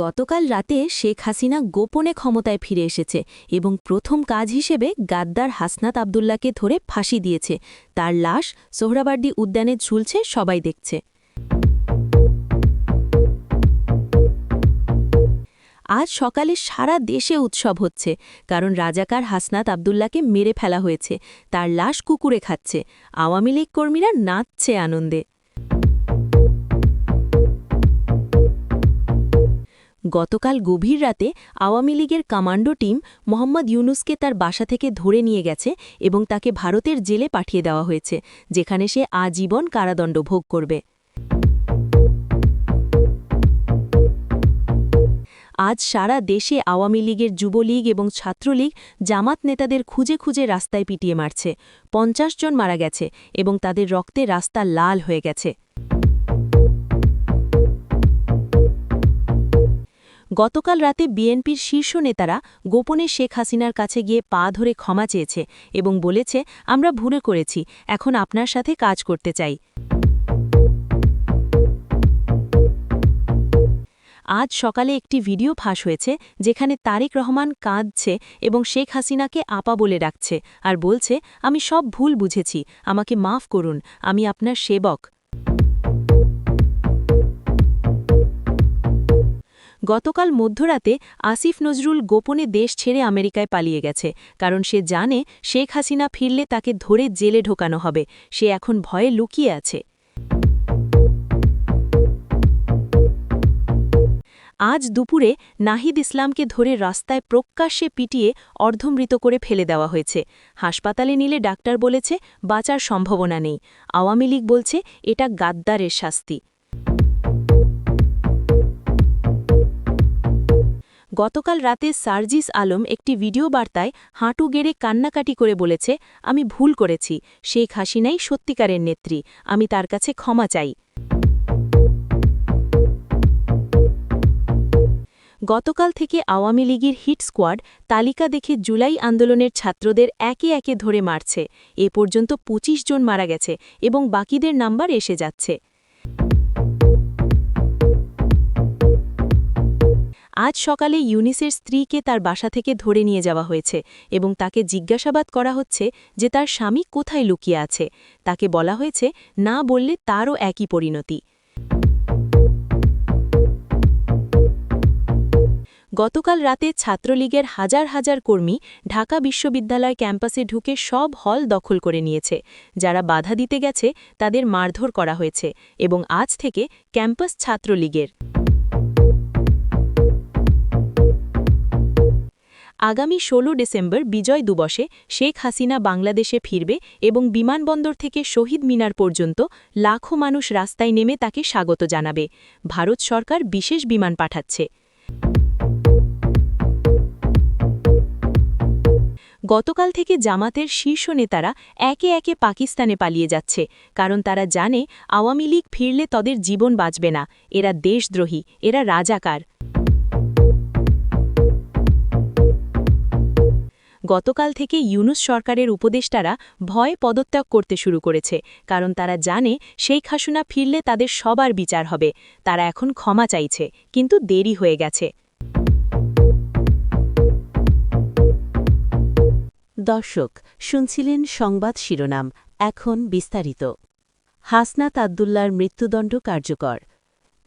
গতকাল রাতে শেখ হাসিনা গোপনে ক্ষমতায় ফিরে এসেছে এবং প্রথম কাজ হিসেবে গাদ্দার হাসনাত আবদুল্লাকে ধরে ফাঁসি দিয়েছে। তার লাশ সোহরাওয়ার্দী উদ্যানে ঝুলছে, সবাই দেখছে। আজ সকালে সারা দেশে উৎসব হচ্ছে, কারণ রাজাকার হাসনাত আবদুল্লাকে মেরে ফেলা হয়েছে। তার লাশ কুকুরে খাচ্ছে। আওয়ামী লীগ কর্মীরা নাচছে আনন্দে। গতকাল গভীর রাতে আওয়ামী লীগের কমান্ডো টিম মোহাম্মদ ইউনুসকে তার বাসা থেকে ধরে নিয়ে গেছে এবং তাকে ভারতের জেলে পাঠিয়ে দেওয়া হয়েছে, যেখানে সে আজীবন কারাদণ্ড ভোগ করবে। আজ সারা দেশে আওয়ামী লীগের যুবলীগ এবং ছাত্রলীগ জামাত নেতাদের খুঁজে খুঁজে রাস্তায় পিটিয়ে মারছে। ৫০ জন মারা গেছে এবং তাদের রক্তে রাস্তা লাল হয়ে গেছে। গতকাল রাতে বিএনপির শীর্ষ নেতারা গোপনে শেখ হাসিনার কাছে গিয়ে পা ধরে ক্ষমা চেয়েছে এবং বলেছে, আমরা ভুল করেছি, এখন আপনার সাথে কাজ করতে চাই। আজ সকালে একটি ভিডিও ফাঁস হয়েছে যেখানে তারেক রহমান কাঁদছে এবং শেখ হাসিনাকে আপা বলে ডাকছে আর বলছে, আমি সব ভুল বুঝেছি, আমাকে মাফ করুন, আমি আপনার সেবক। গতকাল মধ্যরাতে আসিফ নজরুল গোপনে দেশ ছেড়ে আমেরিকায় পালিয়ে গেছে, কারণ সে জানে শেখ হাসিনা ফিরলে তাকে ধরে জেলে ঢোকানো হবে। সে এখন ভয়ে লুকিয়ে আছে। আজ দুপুরে নাহিদ ইসলামকে ধরে রাস্তায় প্রকাশ্যে পিটিয়ে অর্ধমৃত করে ফেলে দেওয়া হয়েছে। হাসপাতালে নিলে ডাক্তার বলেছে বাঁচার সম্ভাবনা নেই। আওয়ামী লীগ বলছে এটা গাদ্দারের শাস্তি। গতকাল রাতে সার্জিস আলম একটি ভিডিও বার্তায় হাঁটু গেড়ে কান্নাকাটি করে বলেছে, আমি ভুল করেছি, শেখ হাসিনাই সত্যিকারের নেত্রী, আমি তার কাছে ক্ষমা চাই। গতকাল থেকে আওয়ামী লীগের হিট স্কোয়াড তালিকা দেখে জুলাই আন্দোলনের ছাত্রদের একে একে ধরে মারছে। এ পর্যন্ত ২৫ জন মারা গেছে এবং বাকিদের নাম্বার এসে যাচ্ছে। আজ সকালে ইউনিসের স্ত্রীকে তার বাসা থেকে ধরে নিয়ে যাওয়া হয়েছে এবং তাকে জিজ্ঞাসাবাদ করা হচ্ছে যে তার স্বামী কোথায় লুকিয়ে আছে। তাকে বলা হয়েছে না বললে তারও একই পরিণতি। গতকাল রাতে ছাত্রলীগের হাজার হাজার কর্মী ঢাকা বিশ্ববিদ্যালয় ক্যাম্পাসে ঢুকে সব হল দখল করে নিয়েছে। যারা বাধা দিতে গেছে তাদের মারধর করা হয়েছে এবং আজ থেকে ক্যাম্পাস ছাত্রলীগের। আগামী ১৬ ডিসেম্বর বিজয় দিবসে শেখ হাসিনা বাংলাদেশে ফিরবে এবং বিমানবন্দর থেকে শহীদ মিনার পর্যন্ত লাখো মানুষ রাস্তায় নেমে তাকে স্বাগত জানাবে। ভারত সরকার বিশেষ বিমান পাঠাচ্ছে। গতকাল থেকে জামাতের শীর্ষ নেতারা একে একে পাকিস্তানে পালিয়ে যাচ্ছে, কারণ তারা জানে আওয়ামী লীগ ফিরলে তাদের জীবন বাঁচবে না। এরা দেশদ্রোহী, এরা রাজাকার। গতকাল থেকে ইউনুস সরকারের উপদেষ্টারা ভয়ে পদত্যাগ করতে শুরু করেছে, কারণ তারা জানে শেখ হাসিনা ফিরলে তাদের সবার বিচার হবে। তারা এখন ক্ষমা চাইছে, কিন্তু দেরি হয়ে গেছে। দর্শক শুনছিলেন সংবাদ শিরোনাম, এখন বিস্তারিত। হাসনাত আবদুল্লার মৃত্যুদণ্ড কার্যকর।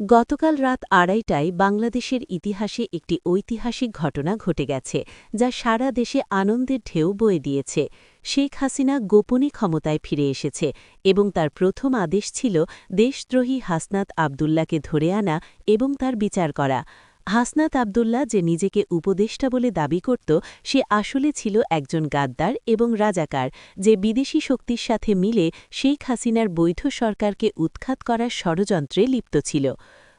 গতকাল রাত ২:৩০টায় বাংলাদেশের ইতিহাসে একটি ঐতিহাসিক ঘটনা ঘটে গেছে, যা সারা দেশে আনন্দের ঢেউ বয়ে দিয়েছে। শেখ হাসিনা গোপনে ক্ষমতায় ফিরে এসেছে এবং তার প্রথম আদেশ ছিল দেশদ্রোহী হাসনাত আবদুল্লাকে ধরে আনা এবং তার বিচার করা। হাসনাত আবদুল্লা যে নিজেকে উপদেষ্টা বলে দাবি করত, সে আসলে ছিল একজন গাদ্দার এবং রাজাকার, যে বিদেশি শক্তির সাথে মিলে শেখ হাসিনার বৈধ সরকারকে উৎখাত করার ষড়যন্ত্রে লিপ্ত ছিল।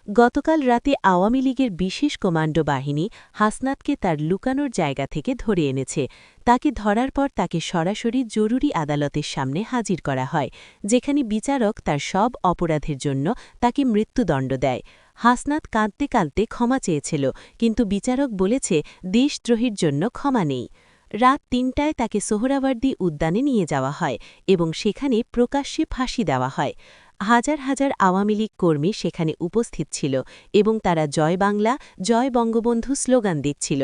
গতকাল রাতে আওয়ামী লীগের বিশেষ কমান্ডো বাহিনী হাসনাতকে তার লুকানোর জায়গা থেকে ধরে এনেছে। তাকে ধরার পর তাকে সরাসরি জরুরি আদালতের সামনে হাজির করা হয়, যেখানে বিচারক তার সব অপরাধের জন্য তাকে মৃত্যুদণ্ড দেয়। হাসনাত কাঁদতে কাঁদতে ক্ষমা চেয়েছিল, কিন্তু বিচারক বলেছে দেশদ্রোহীর জন্য ক্ষমা নেই। রাত ৩টায় তাকে সোহরাওয়ার্দী উদ্যানে নিয়ে যাওয়া হয় এবং সেখানে প্রকাশ্যে ফাঁসি দেওয়া হয়। হাজার হাজার আওয়ামী লীগ কর্মী সেখানে উপস্থিত ছিল এবং তারা জয় বাংলা, জয় বঙ্গবন্ধু স্লোগান দিচ্ছিল।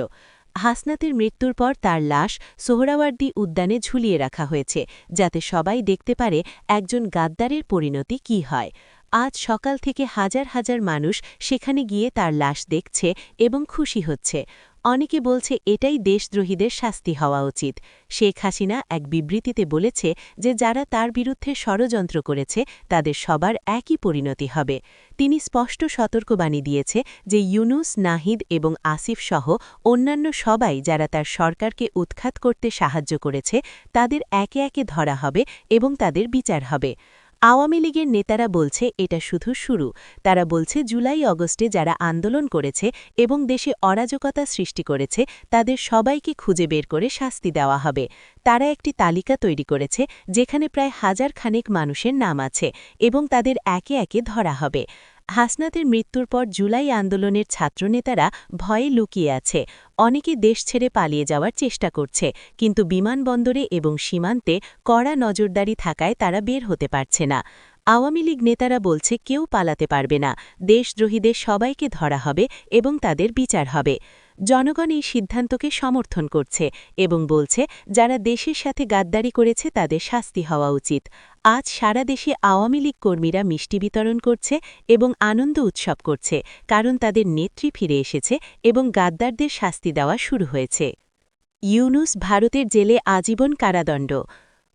হাসনাতের মৃত্যুর পর তার লাশ সোহরাওয়ার্দী উদ্যানে ঝুলিয়ে রাখা হয়েছে, যাতে সবাই দেখতে পারে একজন গাদ্দারের পরিণতি কী হয়। আজ সকাল থেকে হাজার হাজার মানুষ সেখানে গিয়ে তার লাশ দেখছে এবং খুশি হচ্ছে। অনেকে বলছে এটাই দেশদ্রোহীদের শাস্তি হওয়া উচিত। শেখ হাসিনা এক বিবৃতিতে বলেছে যে যারা তার বিরুদ্ধে ষড়যন্ত্র করেছে তাদের সবার একই পরিণতি হবে। তিনি স্পষ্ট সতর্কবাণী দিয়েছে যে ইউনুস, নাহিদ এবং আসিফ সহ অন্যান্য সবাই যারা তার সরকারকে উৎখাত করতে সাহায্য করেছে তাদের একে একে ধরা হবে এবং তাদের বিচার হবে। আওয়ামী লীগের নেতারা বলছে এটা শুধু শুরু। তারা বলছে জুলাই আগস্টে যারা আন্দোলন করেছে এবং দেশে অরাজকতা সৃষ্টি করেছে তাদের সবাইকে খুঁজে বের করে শাস্তি দেওয়া হবে। তারা একটি তালিকা তৈরি করেছে যেখানে প্রায় হাজার খানেক মানুষের নাম আছে এবং তাদের একে একে ধরা হবে। হাসনাতের মৃত্যুর পর জুলাই আন্দোলনের ছাত্রনেতারা ভয়ে লুকিয়ে আছে। অনেকে দেশ ছেড়ে পালিয়ে যাওয়ার চেষ্টা করছে, কিন্তু বিমানবন্দরে এবং সীমান্তে কড়া নজরদারি থাকায় তারা বের হতে পারছে না। আওয়ামী লীগ নেতারা বলছে কেউ পালাতে পারবে না, দেশদ্রোহীদের সবাইকে ধরা হবে এবং তাদের বিচার হবে। জনগণ এই সিদ্ধান্তকে সমর্থন করছে এবং বলছে যারা দেশের সাথে গাদ্দারি করেছে তাদের শাস্তি হওয়া উচিত। আজ সারা দেশে আওয়ামী লীগ কর্মীরা মিষ্টি বিতরণ করছে এবং আনন্দ উৎসব করছে, কারণ তাদের নেত্রী ফিরে এসেছে এবং গাদ্দারদের শাস্তি দেওয়া শুরু হয়েছে। ইউনুস ভারতের জেলে আজীবন কারাদণ্ড।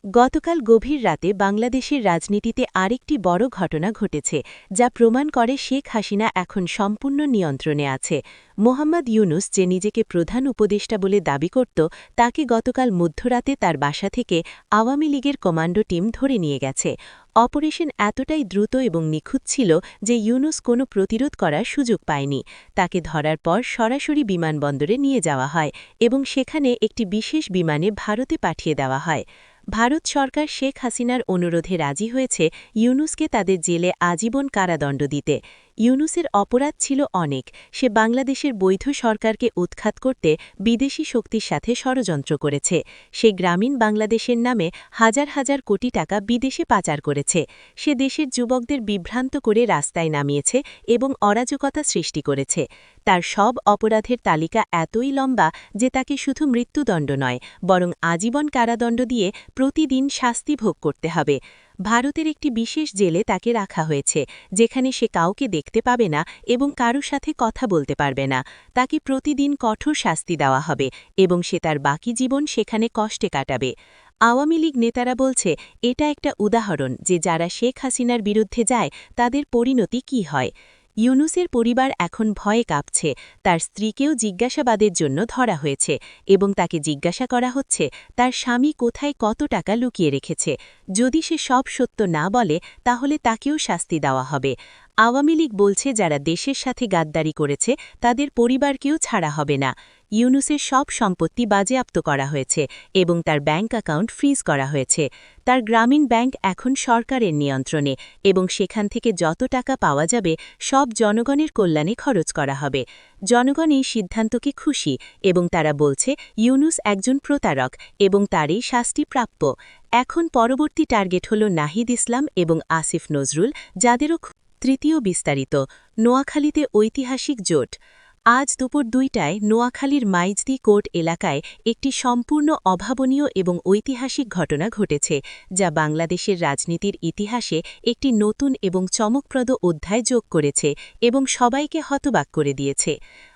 গতকাল গভীর রাতে বাংলাদেশের রাজনীতিতে আরেকটি বড় ঘটনা ঘটেছে, যা প্রমাণ করে শেখ হাসিনা এখন সম্পূর্ণ নিয়ন্ত্রণে আছে। মোহাম্মদ ইউনুস, যে নিজেকে প্রধান উপদেষ্টা বলে দাবি করত, তাকে গতকাল মধ্যরাতে তার বাসা থেকে আওয়ামী লীগের কমান্ডো টিম ধরে নিয়ে গেছে। অপারেশন এতটাই দ্রুত এবং নিখুঁত ছিল যে ইউনুস কোনো প্রতিরোধ করার সুযোগ পায়নি। তাকে ধরার পর সরাসরি বিমানবন্দরে নিয়ে যাওয়া হয় এবং সেখানে একটি বিশেষ বিমানে ভারতে পাঠিয়ে দেওয়া হয়। ভারত সরকার শেখ হাসিনার অনুরোধে রাজি হয়েছে ইউনুসকে তাদের জেলে আজীবন কারাদণ্ড দিতে। ইউনুসের অপরাধ ছিল অনেক। সে বাংলাদেশের বৈধ সরকারকে উৎখাত করতে বিদেশি শক্তির সাথে ষড়যন্ত্র করেছে। সে গ্রামীণ বাংলাদেশের নামে হাজার হাজার কোটি টাকা বিদেশে পাচার করেছে। সে দেশের যুবকদের বিভ্রান্ত করে রাস্তায় নামিয়েছে এবং অরাজকতা সৃষ্টি করেছে। তার সব অপরাধের তালিকা এতই লম্বা যে তাকে শুধু মৃত্যুদণ্ড নয়, বরং আজীবন কারাদণ্ড দিয়ে প্রতিদিন শাস্তি ভোগ করতে হবে। ভারতের একটি বিশেষ জেলে তাকে রাখা হয়েছে, যেখানে সে কাউকে দেখতে পাবে না এবং কারো সাথে কথা বলতে পারবে না। তাকে প্রতিদিন কঠোর শাস্তি দেওয়া হবে এবং সে তার বাকি জীবন সেখানে কষ্টে কাটাবে। আওয়ামী লীগ নেতারা বলছে এটা একটা উদাহরণ যে যারা শেখ হাসিনার বিরুদ্ধে যায় তাদের পরিণতি কী হয়। ইউনুসের পরিবার এখন ভয়ে কাঁপছে। তার স্ত্রীকেও জিজ্ঞাসাবাদের জন্য ধরা হয়েছে এবং তাকে জিজ্ঞাসা করা হচ্ছে তার স্বামী কোথায় কত টাকা লুকিয়ে রেখেছে। যদি সে সব সত্য না বলে তাহলে তাকেও শাস্তি দেওয়া হবে। আওয়ামী লীগ বলছে যারা দেশের সাথে গাদ্দারি করেছে তাদের পরিবারকেও ছাড়া হবে না। ইউনুসের সব সম্পত্তি বাজেয়াপ্ত করা হয়েছে এবং তার ব্যাংক অ্যাকাউন্ট ফ্রিজ করা হয়েছে। তার গ্রামীণ ব্যাংক এখন সরকারের নিয়ন্ত্রণে এবং সেখান থেকে যত টাকা পাওয়া যাবে সব জনগণের কল্যাণে খরচ করা হবে। জনগণ এই সিদ্ধান্তকে খুশি এবং তারা বলছে ইউনুস একজন প্রতারক এবং তারই শাস্তি প্রাপ্য। এখন পরবর্তী টার্গেট হল নাহিদ ইসলাম এবং আসিফ নজরুল, যাদেরও তৃতীয় বিস্তারিত। নোয়াখালীতে ঐতিহাসিক জোট। আজ দুপুর 2টায় নোয়াখালীর মাইজদি কোর্ট এলাকায় একটি সম্পূর্ণ অভাবনীয় এবং ঐতিহাসিক ঘটনা ঘটেছে, যা বাংলাদেশের রাজনীতির ইতিহাসে একটি নতুন এবং চমকপ্রদ অধ্যায় যোগ করেছে এবং সবাইকে হতবাক করে দিয়েছে।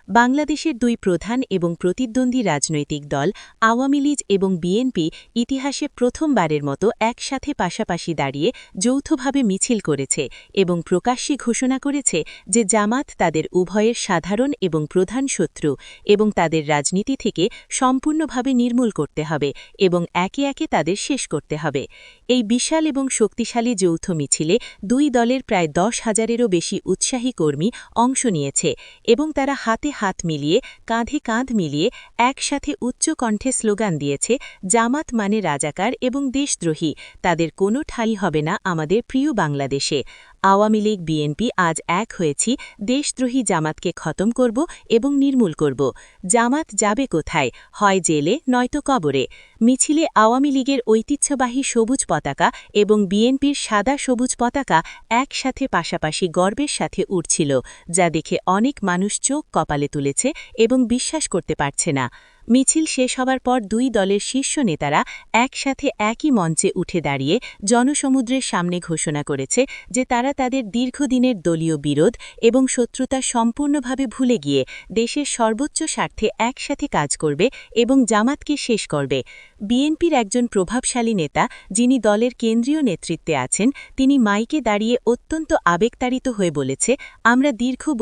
বাংলাদেশের দুই প্রধান এবং প্রতিদ্বন্দ্বী রাজনৈতিক দল আওয়ামী লীগ এবং বিএনপি ইতিহাসে প্রথমবারের মতো একসাথে পাশাপাশি দাঁড়িয়ে যৌথভাবে মিছিল করেছে এবং প্রকাশ্যে ঘোষণা করেছে যে জামাত তাদের উভয়ের সাধারণ এবং প্রধান শত্রু এবং তাদের রাজনীতি থেকে সম্পূর্ণভাবে নির্মূল করতে হবে এবং একে একে তাদের শেষ করতে হবে। এই বিশাল এবং শক্তিশালী যৌথ মিছিলে দুই দলের প্রায় 10,000-এরও বেশি উৎসাহী কর্মী অংশ নিয়েছে এবং তারা হাতে হাত মিলিয়ে, কাঁধে কাঁধ মিলিয়ে একসাথে উচ্চ কণ্ঠে স্লোগান দিয়েছে, জামাত মানে রাজাকার এবং দেশদ্রোহী, তাদের কোনো ঠাঁই হবে না আমাদের প্রিয় বাংলাদেশে। আওয়ামী লীগ বিএনপি আজ এক হয়েছি দেশদ্রোহী জামাতকে খতম করব এবং নির্মূল করব। জামাত যাবে কোথায়? হয় জেলে নয়তো কবরে। মিছিলে আওয়ামী লীগের ঐতিহ্যবাহী সবুজ পতাকা এবং বিএনপির সাদা সবুজ পতাকা একসাথে পাশাপাশি গর্বের সাথে উড়ছিল, যা দেখে অনেক মানুষ চোখ কপালে তুলেছে এবং বিশ্বাস করতে পারছে না। মিছিল শেষ হবার পর দুই দলের শীর্ষ নেতারা একসাথে একই মঞ্চে উঠে দাঁড়িয়ে জনসমুদ্রের সামনে ঘোষণা করেছে যে তারা তাদের দীর্ঘদিনের দলীয় বিরোধ এবং শত্রুতা সম্পূর্ণভাবে ভুলে গিয়ে দেশের সর্বোচ্চ স্বার্থে একসাথে কাজ করবে এবং জামাতকে শেষ করবে। বিএনপির একজন প্রভাবশালী নেতা, যিনি দলের কেন্দ্রীয় নেতৃত্বে আছেন, তিনি মাইকে দাঁড়িয়ে অত্যন্ত আবেগতাড়িত হয়ে বলেছে, আমরা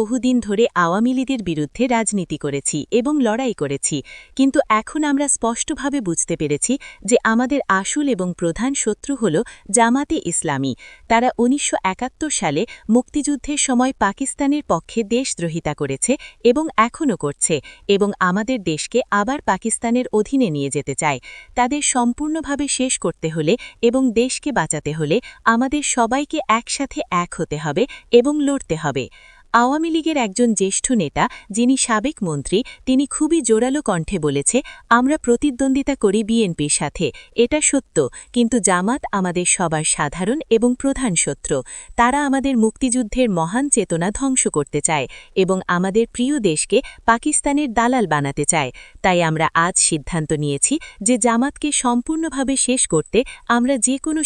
বহুদিন ধরে আওয়ামী লীগের বিরুদ্ধে রাজনীতি করেছি এবং লড়াই করেছি, কিন্তু এখন আমরা স্পষ্টভাবে বুঝতে পেরেছি যে আমাদের আসল এবং প্রধান শত্রু হল জামাতে ইসলামী। তারা ১৯৭১ সালে মুক্তিযুদ্ধের সময় পাকিস্তানের পক্ষে দেশদ্রোহিতা করেছে এবং এখনও করছে, এবং আমাদের দেশকে আবার পাকিস্তানের অধীনে নিয়ে যেতে চায়। তাদের সম্পূর্ণভাবে শেষ করতে হলে এবং দেশকে বাঁচাতে হলে আমাদের সবাইকে একসাথে এক হতে হবে এবং লড়তে হবে। আওয়ামী লীগের একজন জ্যেষ্ঠ নেতা, যিনি সাবেক মন্ত্রী, তিনি খুবই জোরালো কণ্ঠে বলেছে, আমরা প্রতিদ্বন্দ্বিতা করি বিএনপির সাথে, এটা সত্য, কিন্তু জামাত আমাদের সবার সাধারণ এবং প্রধান শত্রু। তারা আমাদের মুক্তিযুদ্ধের মহান চেতনা ধ্বংস করতে চায় এবং আমাদের প্রিয় দেশকে পাকিস্তানের দালাল বানাতে চায়। তাই আমরা আজ সিদ্ধান্ত নিয়েছি যে জামাতকে সম্পূর্ণভাবে শেষ করতে আমরা যে কোনো